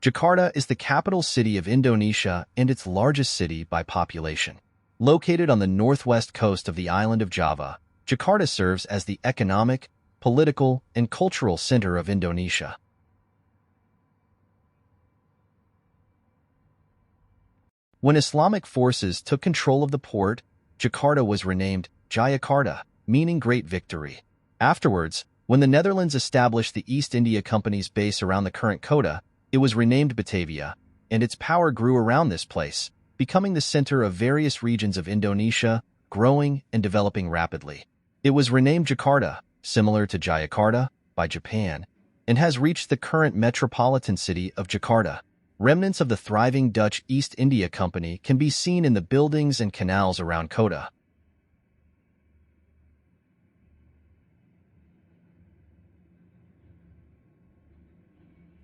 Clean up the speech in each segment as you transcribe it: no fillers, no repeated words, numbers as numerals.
Jakarta is the capital city of Indonesia and its largest city by population. Located on the northwest coast of the island of Java, Jakarta serves as the economic, political, and cultural center of Indonesia. When Islamic forces took control of the port, Jakarta was renamed Jayakarta, meaning Great Victory. Afterwards, when the Netherlands established the East India Company's base around the current Kota, it was renamed Batavia, and its power grew around this place, becoming the center of various regions of Indonesia, growing and developing rapidly. It was renamed Jakarta, similar to Jayakarta, by Japan, and has reached the current metropolitan city of Jakarta. Remnants of the thriving Dutch East India Company can be seen in the buildings and canals around Kota.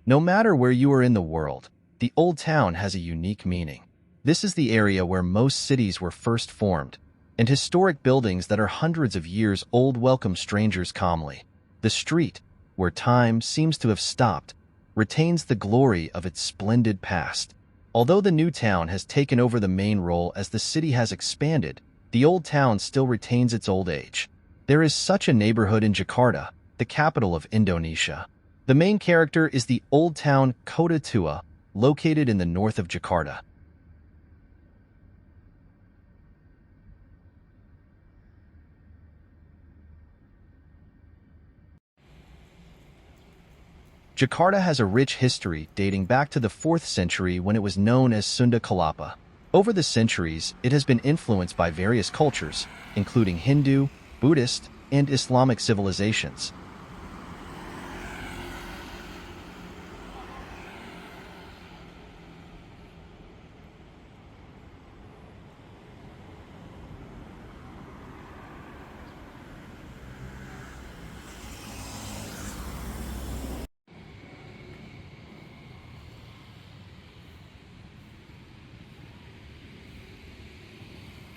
No matter where you are in the world, the Old Town has a unique meaning. This is the area where most cities were first formed, and historic buildings that are hundreds of years old welcome strangers calmly. The street, where time seems to have stopped, retains the glory of its splendid past. Although the new town has taken over the main role as the city has expanded, the Old Town still retains its old age. There is such a neighborhood in Jakarta, the capital of Indonesia. The main character is the Old Town Kota Tua, located in the north of Jakarta. Jakarta has a rich history dating back to the 4th century when it was known as Sunda Kelapa. Over the centuries, it has been influenced by various cultures, including Hindu, Buddhist, and Islamic civilizations.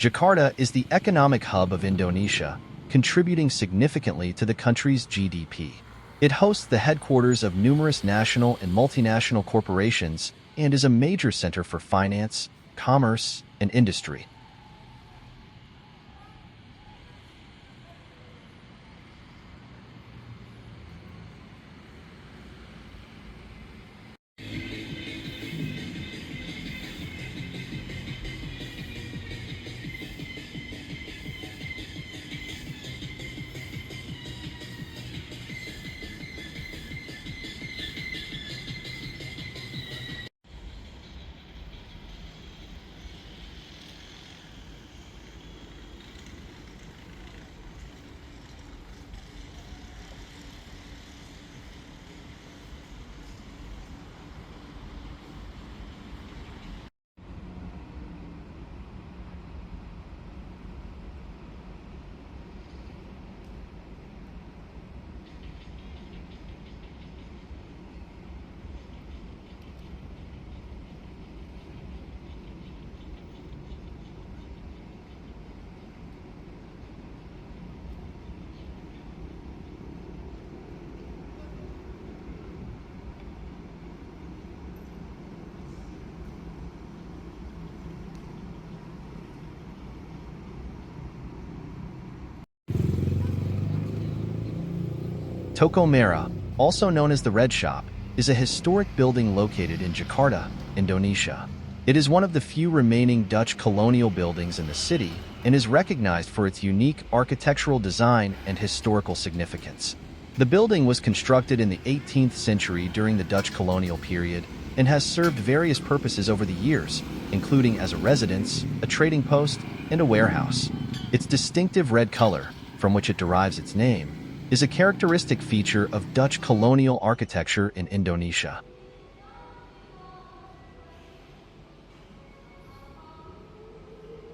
Jakarta is the economic hub of Indonesia, contributing significantly to the country's GDP. It hosts the headquarters of numerous national and multinational corporations and is a major center for finance, commerce, and industry. Toko Merah, also known as the Red Shop, is a historic building located in Jakarta, Indonesia. It is one of the few remaining Dutch colonial buildings in the city and is recognized for its unique architectural design and historical significance. The building was constructed in the 18th century during the Dutch colonial period and has served various purposes over the years, including as a residence, a trading post, and a warehouse. Its distinctive red color, from which it derives its name, is a characteristic feature of Dutch colonial architecture in Indonesia.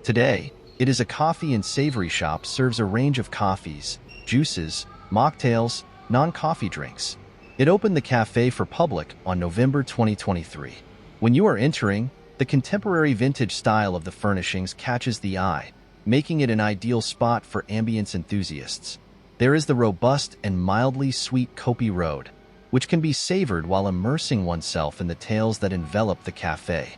Today, it is a coffee and savory shop, serves a range of coffees, juices, mocktails, non-coffee drinks. It opened the cafe for public on November 2023. When you are entering, the contemporary vintage style of the furnishings catches the eye, making it an ideal spot for ambience enthusiasts. There is the robust and mildly sweet Kopi Road, which can be savored while immersing oneself in the tales that envelop the cafe.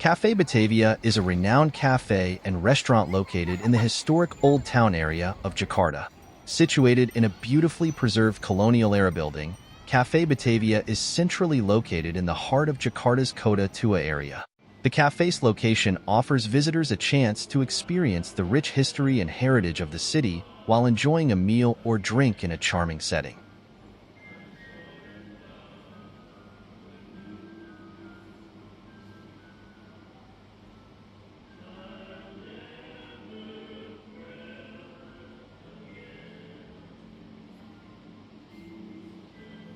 Cafe Batavia is a renowned cafe and restaurant located in the historic Old Town area of Jakarta. Situated in a beautifully preserved colonial-era building, Cafe Batavia is centrally located in the heart of Jakarta's Kota Tua area. The cafe's location offers visitors a chance to experience the rich history and heritage of the city while enjoying a meal or drink in a charming setting.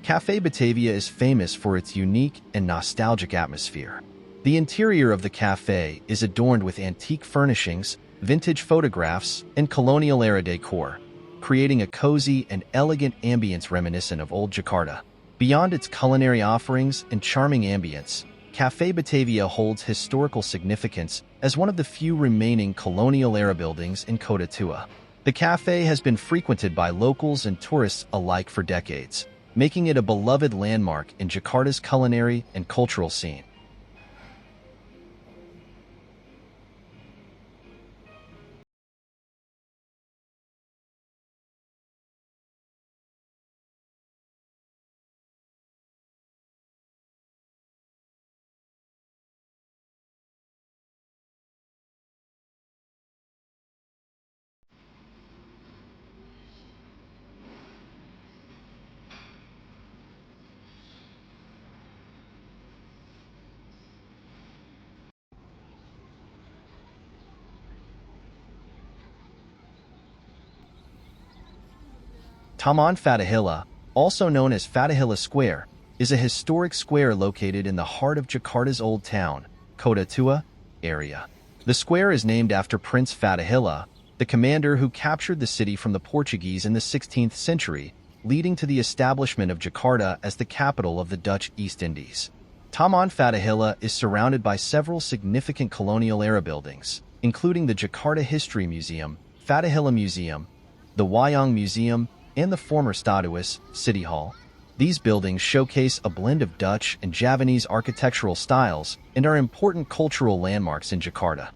Cafe Batavia is famous for its unique and nostalgic atmosphere. The interior of the cafe is adorned with antique furnishings, vintage photographs, and colonial-era decor, creating a cozy and elegant ambience reminiscent of old Jakarta. Beyond its culinary offerings and charming ambience, Cafe Batavia holds historical significance as one of the few remaining colonial-era buildings in Kota Tua. The cafe has been frequented by locals and tourists alike for decades, making it a beloved landmark in Jakarta's culinary and cultural scene. Taman Fatahillah, also known as Fatahillah Square, is a historic square located in the heart of Jakarta's Old Town, Kota Tua area. The square is named after Prince Fatahillah, the commander who captured the city from the Portuguese in the 16th century, leading to the establishment of Jakarta as the capital of the Dutch East Indies. Taman Fatahillah is surrounded by several significant colonial-era buildings, including the Jakarta History Museum, Fatahillah Museum, the Wayang Museum, and the former Stadhuis City Hall. These buildings showcase a blend of Dutch and Javanese architectural styles and are important cultural landmarks in Jakarta.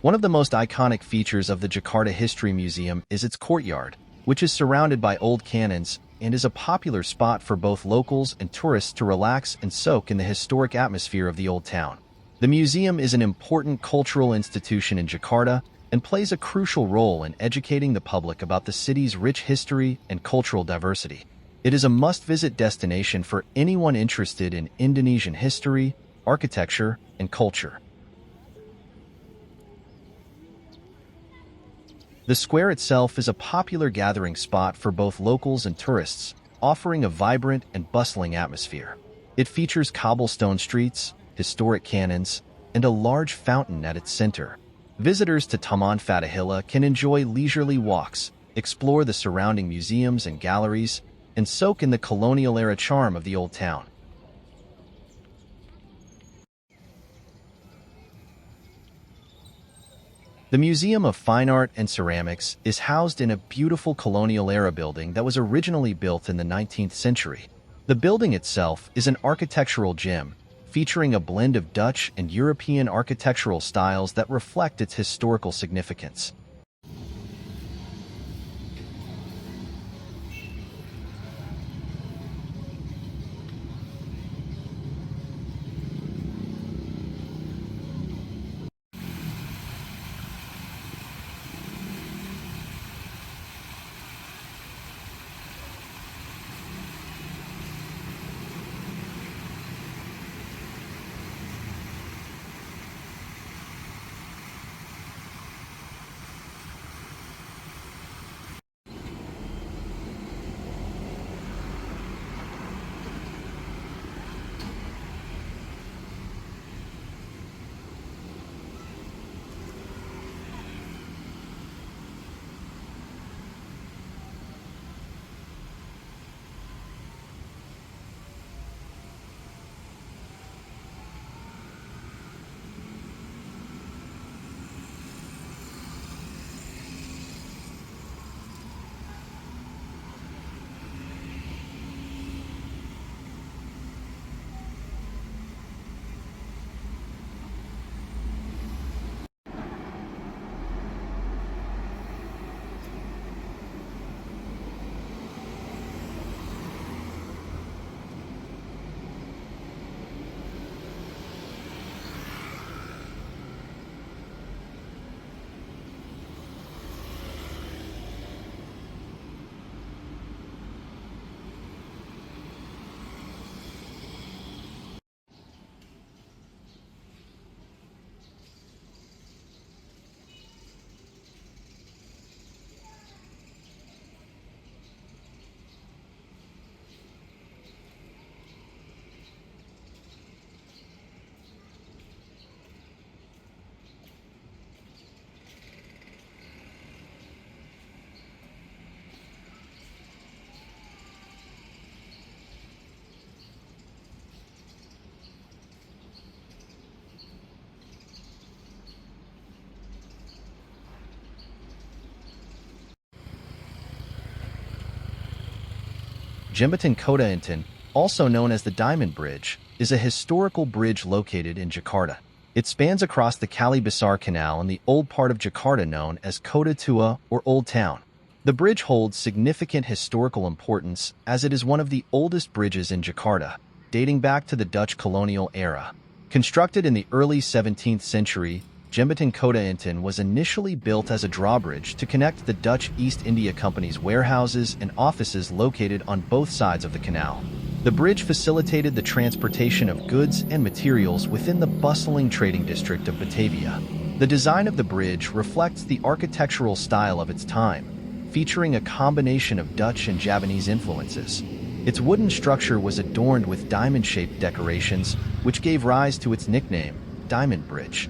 One of the most iconic features of the Jakarta History Museum is its courtyard, which is surrounded by old cannons and is a popular spot for both locals and tourists to relax and soak in the historic atmosphere of the old town. The museum is an important cultural institution in Jakarta and plays a crucial role in educating the public about the city's rich history and cultural diversity. It is a must-visit destination for anyone interested in Indonesian history, architecture, and culture. The square itself is a popular gathering spot for both locals and tourists, offering a vibrant and bustling atmosphere. It features cobblestone streets, historic cannons, and a large fountain at its center. Visitors to Taman Fatahillah can enjoy leisurely walks, explore the surrounding museums and galleries, and soak in the colonial-era charm of the old town. The Museum of Fine Art and Ceramics is housed in a beautiful colonial-era building that was originally built in the 19th century. The building itself is an architectural gem, featuring a blend of Dutch and European architectural styles that reflect its historical significance. Jembatan Kota Intan, also known as the Diamond Bridge, is a historical bridge located in Jakarta. It spans across the Kali Besar Canal in the old part of Jakarta known as Kota Tua or Old Town. The bridge holds significant historical importance as it is one of the oldest bridges in Jakarta, dating back to the Dutch colonial era. Constructed in the early 17th century, Jembatan Kota Intan was initially built as a drawbridge to connect the Dutch East India Company's warehouses and offices located on both sides of the canal. The bridge facilitated the transportation of goods and materials within the bustling trading district of Batavia. The design of the bridge reflects the architectural style of its time, featuring a combination of Dutch and Javanese influences. Its wooden structure was adorned with diamond-shaped decorations, which gave rise to its nickname, Diamond Bridge.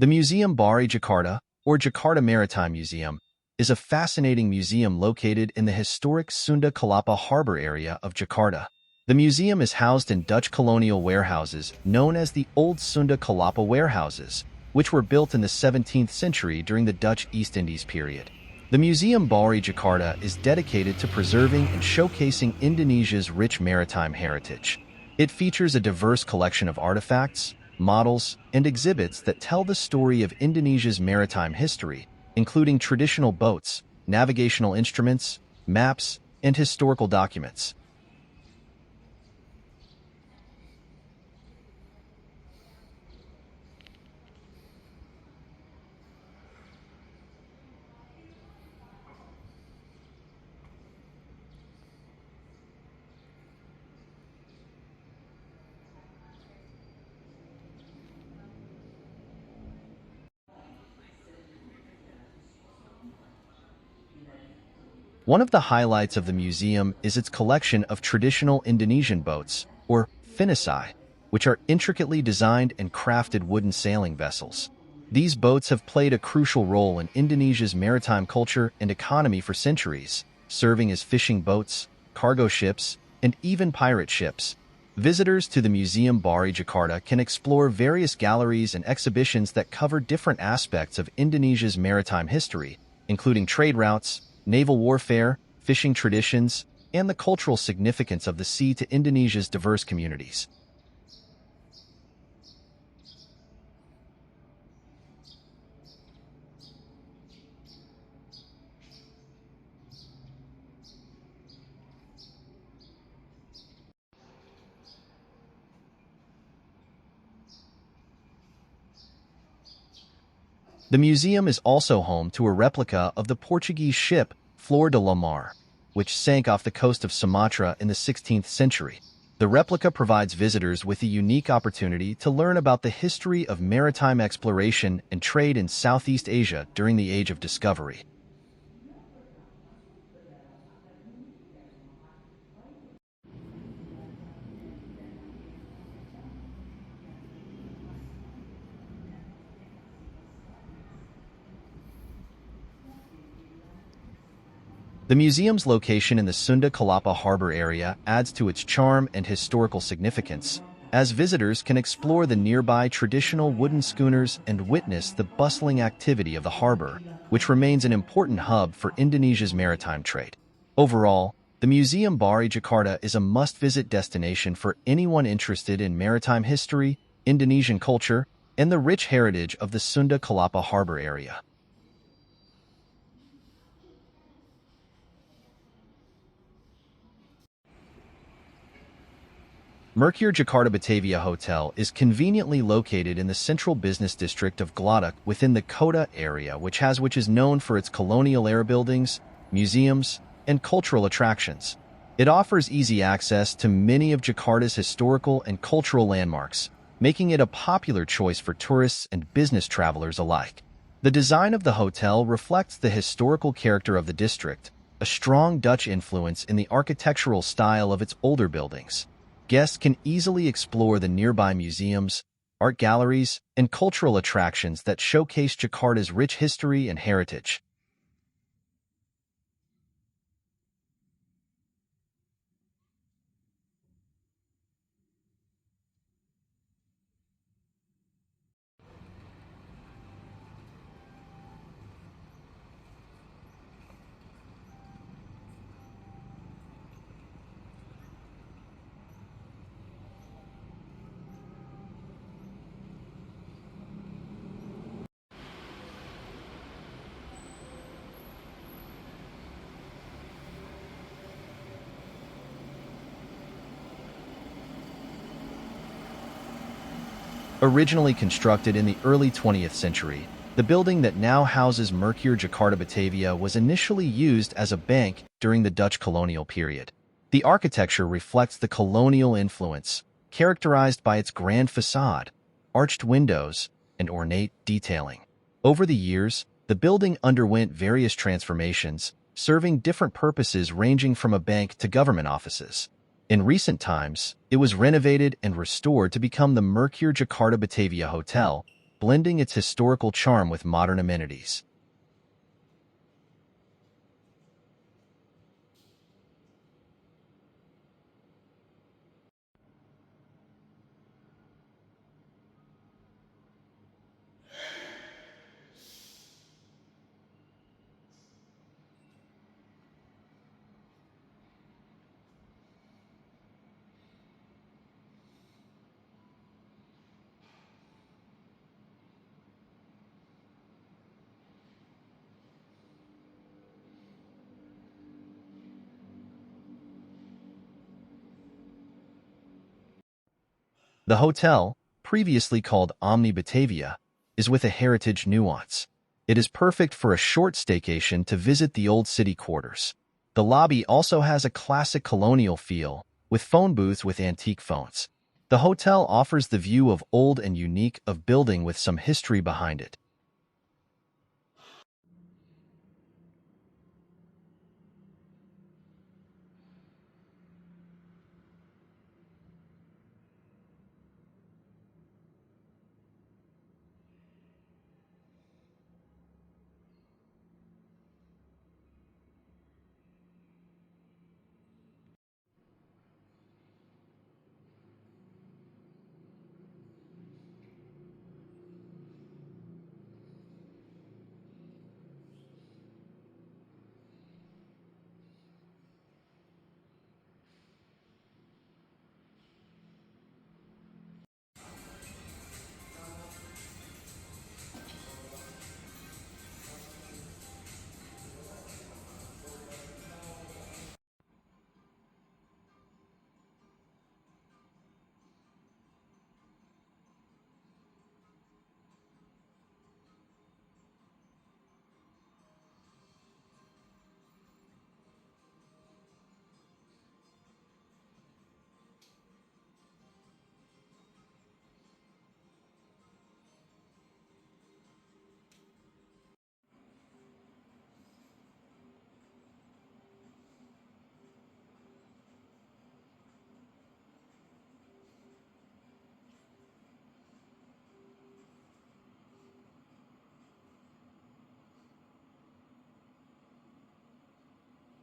The Museum Bari Jakarta, or Jakarta Maritime Museum, is a fascinating museum located in the historic Sunda Kelapa harbor area of Jakarta. The museum is housed in Dutch colonial warehouses known as the Old Sunda Kelapa warehouses, which were built in the 17th century during the Dutch East Indies period. The Museum Bari Jakarta is dedicated to preserving and showcasing Indonesia's rich maritime heritage. It features a diverse collection of artifacts, models, and exhibits that tell the story of Indonesia's maritime history, including traditional boats, navigational instruments, maps, and historical documents. One of the highlights of the museum is its collection of traditional Indonesian boats, or finisai, which are intricately designed and crafted wooden sailing vessels. These boats have played a crucial role in Indonesia's maritime culture and economy for centuries, serving as fishing boats, cargo ships, and even pirate ships. Visitors to the Museum Bari Jakarta can explore various galleries and exhibitions that cover different aspects of Indonesia's maritime history, including trade routes, naval warfare, fishing traditions, and the cultural significance of the sea to Indonesia's diverse communities. The museum is also home to a replica of the Portuguese ship Flor de la Mar, which sank off the coast of Sumatra in the 16th century. The replica provides visitors with a unique opportunity to learn about the history of maritime exploration and trade in Southeast Asia during the Age of Discovery. The museum's location in the Sunda Kelapa harbor area adds to its charm and historical significance, as visitors can explore the nearby traditional wooden schooners and witness the bustling activity of the harbor, which remains an important hub for Indonesia's maritime trade. Overall, the Museum Bari Jakarta is a must-visit destination for anyone interested in maritime history, Indonesian culture, and the rich heritage of the Sunda Kelapa harbor area. Mercure Jakarta Batavia Hotel is conveniently located in the central business district of Glodok within the Kota area, which is known for its colonial era buildings, museums, and cultural attractions. It offers easy access to many of Jakarta's historical and cultural landmarks, making it a popular choice for tourists and business travelers alike. The design of the hotel reflects the historical character of the district, a strong Dutch influence in the architectural style of its older buildings. Guests can easily explore the nearby museums, art galleries, and cultural attractions that showcase Jakarta's rich history and heritage. Originally constructed in the early 20th century, the building that now houses Mercure Jakarta Batavia was initially used as a bank during the Dutch colonial period. The architecture reflects the colonial influence, characterized by its grand facade, arched windows, and ornate detailing. Over the years, the building underwent various transformations, serving different purposes ranging from a bank to government offices. In recent times, it was renovated and restored to become the Mercure Jakarta Batavia Hotel, blending its historical charm with modern amenities. The hotel, previously called Omni Batavia, is with a heritage nuance. It is perfect for a short staycation to visit the old city quarters. The lobby also has a classic colonial feel, with phone booths with antique phones. The hotel offers the view of old and unique of building with some history behind it.